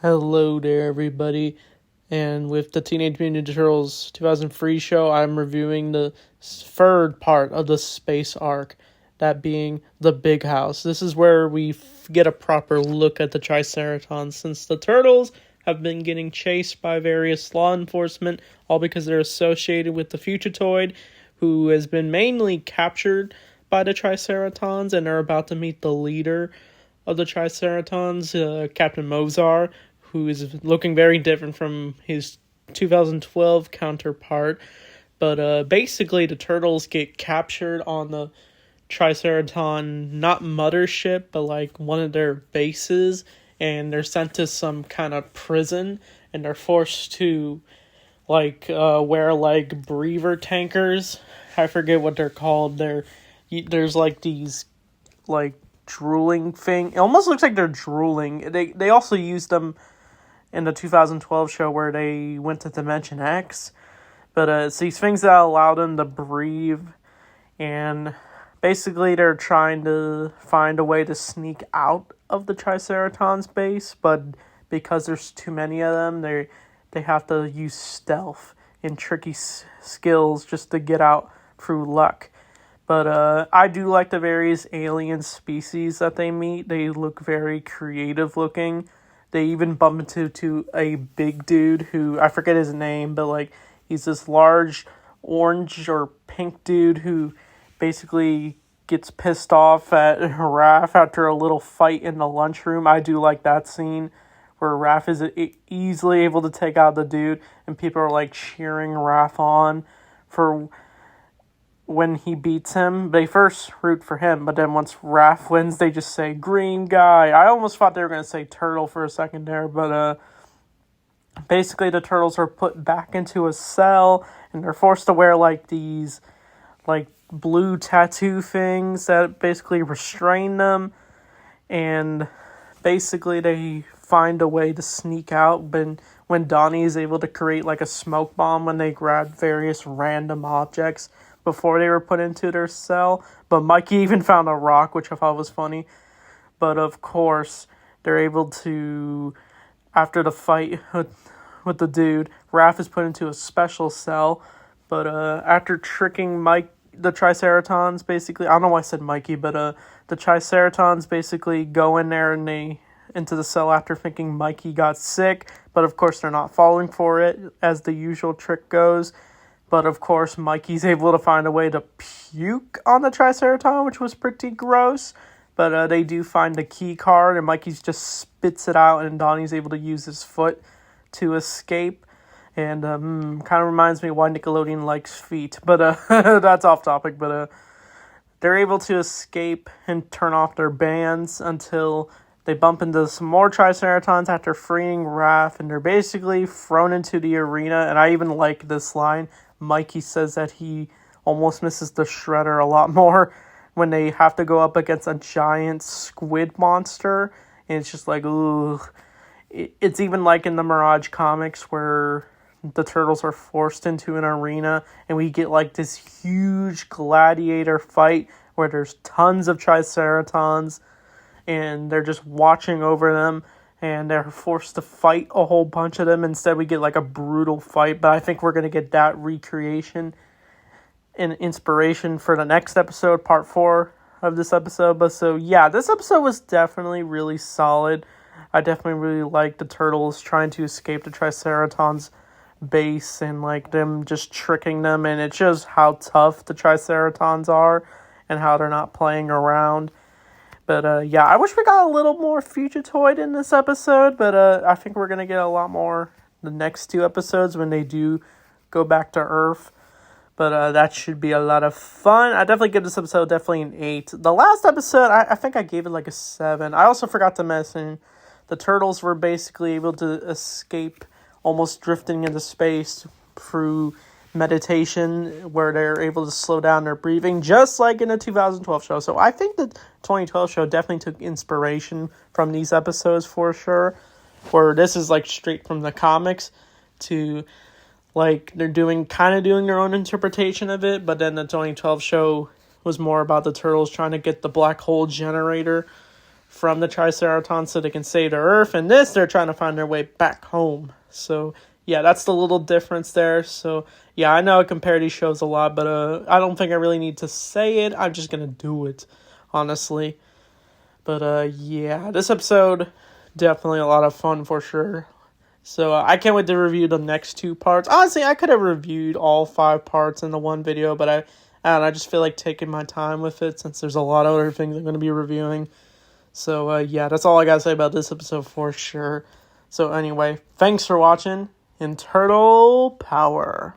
Hello there, everybody. And with the Teenage Mutant Ninja Turtles 2003 show, I'm reviewing the third part of the space arc, that being the Big House. This is where we get a proper look at the Triceratons, since the Turtles have been getting chased by various law enforcement, all because they're associated with the Fugitoid, who has been mainly captured by the Triceratons, and are about to meet the leader of the Triceratons, Captain Mozart, who is looking very different from his 2012 counterpart. But basically, the turtles get captured on the Triceraton, not mothership, but like one of their bases, and they're sent to some kind of prison, and they're forced to wear like breather tankers. I forget what they're called. There's like these like drooling thing. It almost looks like they're drooling. They also used them in the 2012 show where they went to Dimension X. But it's these things that allow them to breathe, and basically they're trying to find a way to sneak out of the Triceratons base, but because there's too many of them, they have to use stealth and tricky skills just to get out through luck. But I do like the various alien species that they meet. They look very creative looking. They even bump into a big dude who, I forget his name, but like he's this large orange or pink dude who basically gets pissed off at Raph after a little fight in the lunchroom. I do like that scene where Raph is easily able to take out the dude, and people are like cheering Raph on for when he beats him. They first root for him, but then once Raph wins, they just say green guy. I almost thought they were going to say turtle for a second there, but basically the turtles are put back into a cell, and they're forced to wear like these like blue tattoo things that basically restrain them, and basically they find a way to sneak out. But when Donnie is able to create like a smoke bomb when they grab various random objects before they were put into their cell. But Mikey even found a rock, which I thought was funny. But of course, they're able to, after the fight with the dude, Raph is put into a special cell. But after tricking the Triceratons, basically, I don't know why I said Mikey, but the Triceratons basically go in there and into the cell after thinking Mikey got sick. But of course, they're not falling for it, as the usual trick goes. But of course, Mikey's able to find a way to puke on the Triceraton, which was pretty gross. But they do find the key card, and Mikey's just spits it out, and Donnie's able to use his foot to escape. And kind of reminds me why Nickelodeon likes feet. But that's off topic. But they're able to escape and turn off their bands until they bump into some more Triceratons after freeing Raph, and they're basically thrown into the arena. And I even like this line. Mikey says that he almost misses the Shredder a lot more when they have to go up against a giant squid monster. And it's just like, ooh. It's even like in the Mirage comics where the turtles are forced into an arena, and we get like this huge gladiator fight where there's tons of Triceratons, and they're just watching over them, and they're forced to fight a whole bunch of them. Instead, we get like a brutal fight, but I think we're going to get that recreation and inspiration for the next episode, part 4 of this episode. But so, yeah, this episode was definitely really solid. I definitely really liked the turtles trying to escape the Triceratons base and like them just tricking them, and it shows how tough the Triceratons are and how they're not playing around. But yeah, I wish we got a little more Fugitoid in this episode, but I think we're going to get a lot more the next 2 episodes when they do go back to Earth. But that should be a lot of fun. I definitely give this episode definitely an 8. The last episode, I think I gave it like a 7. I also forgot to mention the turtles were basically able to escape almost drifting into space through meditation, where they're able to slow down their breathing, just like in the 2012 show. So I think the 2012 show definitely took inspiration from these episodes for sure, where this is like straight from the comics to like they're doing their own interpretation of it. But then the 2012 show was more about the turtles trying to get the black hole generator from the triceratons so they can save their Earth. And this, they're trying to find their way back home. So yeah, that's the little difference there. So yeah, I know I compare these shows a lot, but I don't think I really need to say it. I'm just gonna do it, honestly. But yeah, this episode, definitely a lot of fun for sure. So I can't wait to review the next 2 parts. Honestly, I could have reviewed all 5 parts in the one video, but I just feel like taking my time with it since there's a lot of other things I'm going to be reviewing. So yeah, that's all I got to say about this episode for sure. So anyway, thanks for watching, and Turtle Power.